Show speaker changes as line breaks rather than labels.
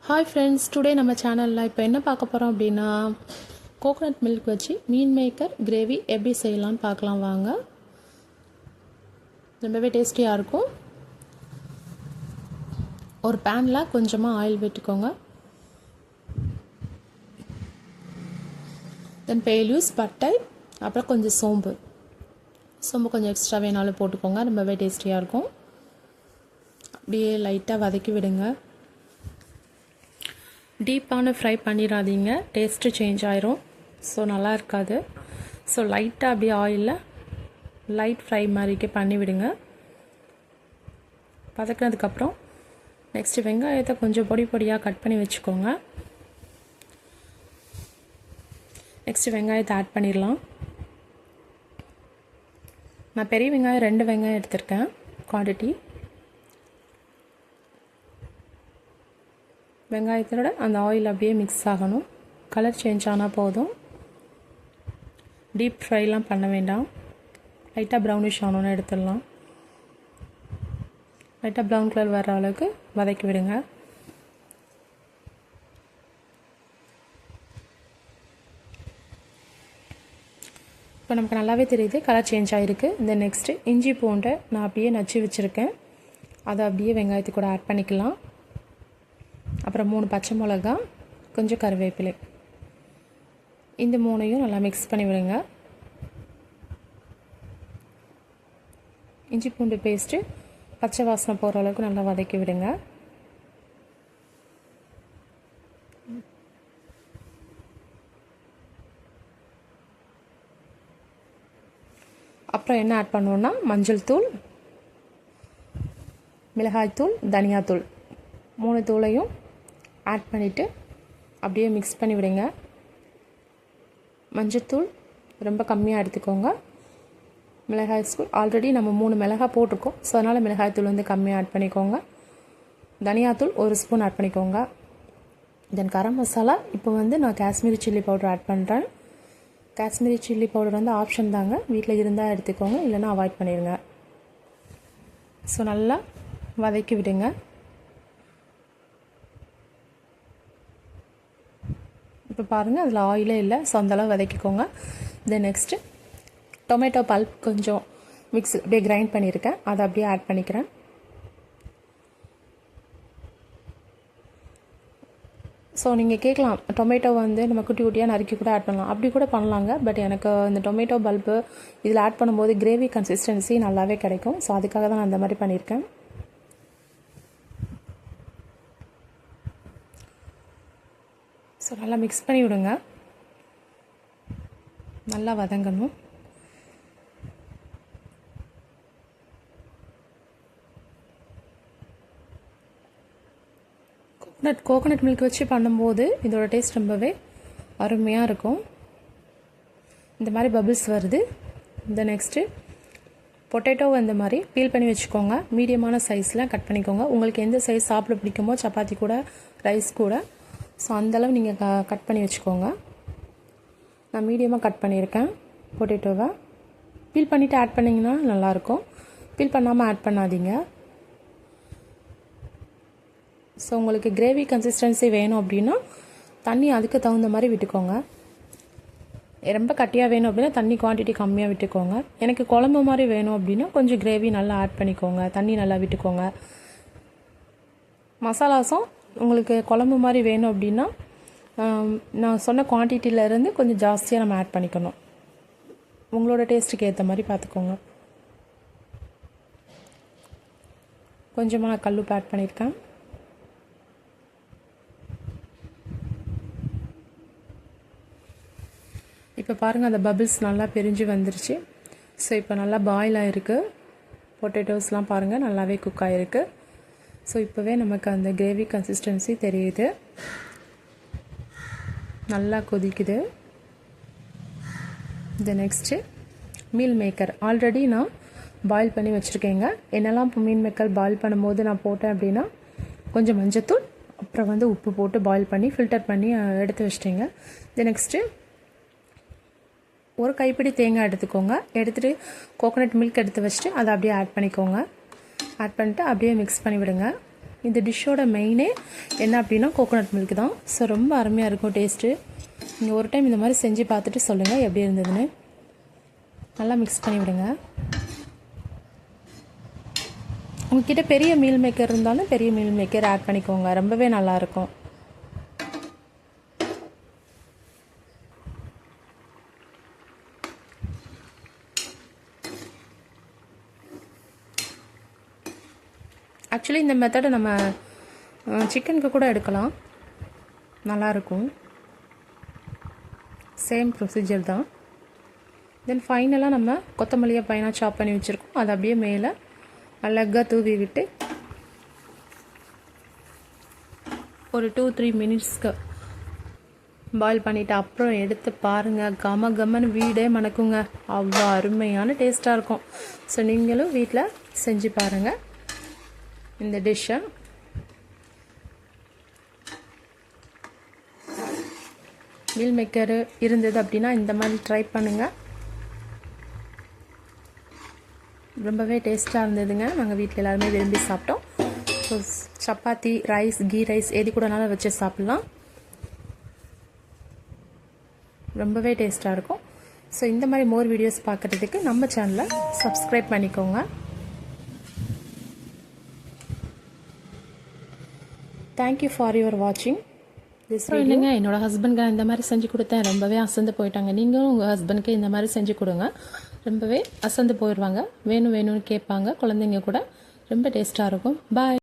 Hi friends, today நம்ம சேனலில் இப்போ என்ன பார்க்க போகிறோம் அப்படின்னா கோகோனட் மில்க் வச்சு மீன் மேக்கர் கிரேவி எப்படி செய்யலாம்னு பார்க்கலாம் வாங்க. ரொம்பவே டேஸ்டியாக இருக்கும். ஒரு பேனில் கொஞ்சமாக ஆயில் விட்டுக்கோங்க. தென் பே லீவ்ஸ், பட்டை, அப்புறம் கொஞ்சம் சோம்பு கொஞ்சம் எக்ஸ்ட்ரா வேணாலும் போட்டுக்கோங்க. ரொம்பவே டேஸ்டியாக இருக்கும். அப்படியே லைட்டாக வதக்கி விடுங்க. டீப்பான ஃப்ரை பண்ணிடாதீங்க, டேஸ்ட்டு சேஞ்ச் ஆயிரும். ஸோ நல்லா இருக்காது. ஸோ லைட்டாக அப்படியே ஆயிலில் லைட் ஃப்ரை மாதிரிக்கு பண்ணி விடுங்க. வதக்கினதுக்கப்புறம் நெக்ஸ்ட்டு வெங்காயத்தை கொஞ்சம் பொடி பொடியாக கட் பண்ணி வச்சுக்கோங்க. நெக்ஸ்ட்டு வெங்காயத்தை ஆட் பண்ணிடலாம். நான் பெரிய வெங்காயம் 2 வெங்காயம் எடுத்திருக்கேன் குவான்டிட்டி. வெங்காயத்தோட அந்த ஆயில் அப்படியே மிக்ஸ் ஆகணும். கலர் சேஞ்ச் ஆனால் போதும். டீப் ஃப்ரைலாம் பண்ண வேண்டாம். லைட்டாக ப்ரௌனிஷ் ஆனோன்னு எடுத்துடலாம். லைட்டாக ப்ரௌன் கலர் வர அளவுக்கு வதக்கி விடுங்க. இப்போ நமக்கு நல்லாவே தெரியுது கலர் சேஞ்ச் ஆகிருக்கு. இந்த நெக்ஸ்ட்டு இஞ்சி பூண்டை நான் அப்படியே நச்சு வச்சுருக்கேன். அதை அப்படியே வெங்காயத்து கூட ஆட் பண்ணிக்கலாம். அப்புறம் 3 பச்சை மிளகா, கொஞ்சம் கருவேப்பிலை, இந்த 3ஐயும் நல்லா மிக்ஸ் பண்ணி விடுங்க. இஞ்சி பூண்டு பேஸ்ட்டு பச்சை வாசனை போகிற அளவுக்கு நல்லா வதக்கி விடுங்க. அப்புறம் என்ன ஆட் பண்ணுவோன்னா மஞ்சள் தூள், மிளகாய்த்தூள், தனியாத்தூள் 3 தூளையும் ஆட் பண்ணிவிட்டு அப்படியே மிக்ஸ் பண்ணி விடுங்க. மஞ்சத்தூள் ரொம்ப கம்மியாக எடுத்துக்கோங்க. மிளகாய் தூள் ஆல்ரெடி நம்ம 3 மிளகாய் போட்டிருக்கோம். ஸோ அதனால் மிளகாய் தூள் வந்து கம்மியாக ஆட் பண்ணிக்கோங்க. தனியாத்தூள் 1 ஸ்பூன் ஆட் பண்ணிக்கோங்க. தென் கரம் மசாலா இப்போ வந்து நான் காஷ்மீரி சில்லி பவுடர் ஆட் பண்ணுறேன். காஷ்மீரி சில்லி பவுடர் வந்து ஆப்ஷன் தாங்க, வீட்டில் இருந்தால் எடுத்துக்கோங்க, இல்லைன்னா அவாய்ட் பண்ணிடுங்க. ஸோ நல்லா வதக்கி விடுங்க. இப்போ பாருங்கள் அதில் ஆயிலே இல்லை. ஸோ அந்தளவு வதக்கிக்கோங்க. தென் நெக்ஸ்ட்டு டொமேட்டோ பல்ப் கொஞ்சம் மிக்ஸ் அப்படியே கிரைண்ட் பண்ணியிருக்கேன், அதை அப்படியே ஆட் பண்ணிக்கிறேன். ஸோ நீங்கள் கேட்கலாம், டொமேட்டோ வந்து நம்ம குட்டி குட்டியாக நறுக்கி கூட ஆட் பண்ணலாம். அப்படி கூட பண்ணலாங்க. பட் எனக்கு இந்த டொமேட்டோ பல்ப்பு இதில் ஆட் பண்ணும்போது கிரேவி கன்சிஸ்டன்சி நல்லாவே கிடைக்கும். ஸோ அதுக்காக தான் நான் அந்த மாதிரி பண்ணியிருக்கேன். ஸோ நல்லா மிக்ஸ் பண்ணி விடுங்க. நல்லா வதங்கணும். கோகோனட் மில்க் வச்சு பண்ணும்போது இதோட டேஸ்ட் ரொம்பவே அருமையாக இருக்கும். இந்த மாதிரி பபிள்ஸ் வருது. இந்த நெக்ஸ்ட்டு பொட்டேட்டோ இந்த மாதிரி பீல் பண்ணி வச்சுக்கோங்க. மீடியமான சைஸில் கட் பண்ணிக்கோங்க. உங்களுக்கு எந்த சைஸ் சாப்பிட பிடிக்குமோ, சப்பாத்தி கூட, ரைஸ் கூட, ஸோ அந்தளவு நீங்கள் கட் பண்ணி வச்சுக்கோங்க. நான் மீடியமாக கட் பண்ணியிருக்கேன் பொட்டேட்டோவை. பீல் பண்ணிவிட்டு ஆட் பண்ணிங்கன்னா நல்லாயிருக்கும். பீல் பண்ணாமல் ஆட் பண்ணாதீங்க. ஸோ உங்களுக்கு கிரேவி கன்சிஸ்டன்சி வேணும் அப்படின்னா தண்ணி அதுக்கு தகுந்த மாதிரி விட்டுக்கோங்க. ரொம்ப கட்டியாக வேணும் அப்படின்னா தண்ணி குவான்டிட்டி கம்மியாக விட்டுக்கோங்க. எனக்கு குழம்பு மாதிரி வேணும் அப்படின்னா கொஞ்சம் கிரேவி நல்லா ஆட் பண்ணிக்கோங்க, தண்ணி நல்லா விட்டுக்கோங்க. மசாலாஸும் உங்களுக்கு குழம்பு மாதிரி வேணும் அப்படின்னா நான் சொன்ன குவான்டிட்டியிலேருந்து கொஞ்சம் ஜாஸ்தியாக நம்ம ஆட் பண்ணிக்கணும். உங்களோட டேஸ்ட்டுக்கு ஏற்ற மாதிரி பார்த்துக்கோங்க. கொஞ்சமாக நான் கல்லுப்பு ஆட் பண்ணியிருக்கேன். இப்போ பாருங்கள் அந்த பபிள்ஸ் நல்லா பிரிஞ்சு வந்துருச்சு. ஸோ இப்போ நல்லா பாயில் ஆகிருக்கு. பொட்டேட்டோஸ்லாம் பாருங்கள் நல்லாவே குக் ஆகிருக்கு. ஸோ இப்போவே நமக்கு அந்த கிரேவி கன்சிஸ்டன்சி தெரியுது. நல்லா கொதிக்குது. இந்த நெக்ஸ்ட்டு மீல் மேக்கர் ஆல்ரெடி நான் பாயில் பண்ணி வச்சுருக்கேங்க. என்னெல்லாம் மீல் மேக்கர் பாயில் பண்ணும்போது நான் போட்டேன் அப்படின்னா கொஞ்சம் மஞ்சத்தூள், அப்புறம் வந்து உப்பு போட்டு பாயில் பண்ணி ஃபில்டர் பண்ணி எடுத்து வச்சிட்டேங்க. இந்த நெக்ஸ்ட்டு ஒரு கைப்பிடி தேங்காய் எடுத்துக்கோங்க. எடுத்துகிட்டு கோகோனட் மில்க் எடுத்து வச்சுட்டு அதை அப்படியே ஆட் பண்ணிக்கோங்க. ஆட் பண்ணிட்டு அப்படியே மிக்ஸ் பண்ணி விடுங்க. இந்த டிஷ்ஷோட மெயினே என்ன அப்படின்னா கோகோனட் மில்க் தான். ஸோ ரொம்ப அருமையாக இருக்கும் டேஸ்ட்டு. நீங்கள் ஒரு டைம் இந்த மாதிரி செஞ்சு பார்த்துட்டு சொல்லுங்கள் எப்படி இருந்ததுன்னு. நல்லா மிக்ஸ் பண்ணி விடுங்க. உங்ககிட்ட பெரிய மீல் மேக்கர் இருந்தாலும் பெரிய மீல் மேக்கர் ஆட் பண்ணிக்கோங்க, ரொம்பவே நல்லாயிருக்கும். ஆக்சுவலி இந்த மெத்தடை நம்ம சிக்கனுக்கு கூட எடுக்கலாம், நல்லாயிருக்கும். சேம் ப்ரொசீஜர் தான். தென் ஃபைனலாக நம்ம கொத்தமல்லியை பையனாக சாப் பண்ணி வச்சுருக்கோம், அதை அப்படியே மேலே அழகாக தூவி விட்டு ஒரு 2-3 மினிட்ஸ்க்கு பாயில் பண்ணிவிட்டு அப்புறம் எடுத்து பாருங்கள். கமன்னு வீடே மணக்குங்க, அவ்வளோ அருமையான டேஸ்ட்டாக இருக்கும். ஸோ நீங்களும் வீட்டில் செஞ்சு பாருங்கள் இந்த டிஷ்ஷை. மீல் மேக்கரு இருந்தது அப்படின்னா இந்த மாதிரி ட்ரை பண்ணுங்கள், ரொம்பவே டேஸ்ட்டாக இருந்ததுங்க. நாங்கள் வீட்டில் எல்லாருமே விரும்பி சாப்பிட்டோம். So chapati, rice, ghee rice எது கூடனாலும் வச்சு சாப்பிட்லாம், ரொம்பவே டேஸ்ட்டாக இருக்கும். ஸோ இந்த மாதிரி மோர் வீடியோஸ் பார்க்குறதுக்கு நம்ம சேனலை சப்ஸ்கிரைப் பண்ணிக்கோங்க. தேங்க்யூ ஃபார் யுவர் வாட்சிங் திஸ் வீடியோ. இல்லைங்க, என்னோடய ஹஸ்பண்ட்க்கு இந்த மாதிரி செஞ்சு கொடுத்தேன், ரொம்பவே அசந்து போயிட்டாங்க. நீங்களும் உங்கள் ஹஸ்பண்ட்க்கு இந்த மாதிரி செஞ்சு கொடுங்க, ரொம்பவே அசந்து போயிடுவாங்க. வேணும்னு கேட்பாங்க. குழந்தைங்க கூட ரொம்ப டேஸ்ட்டாக இருக்கும். பாய்.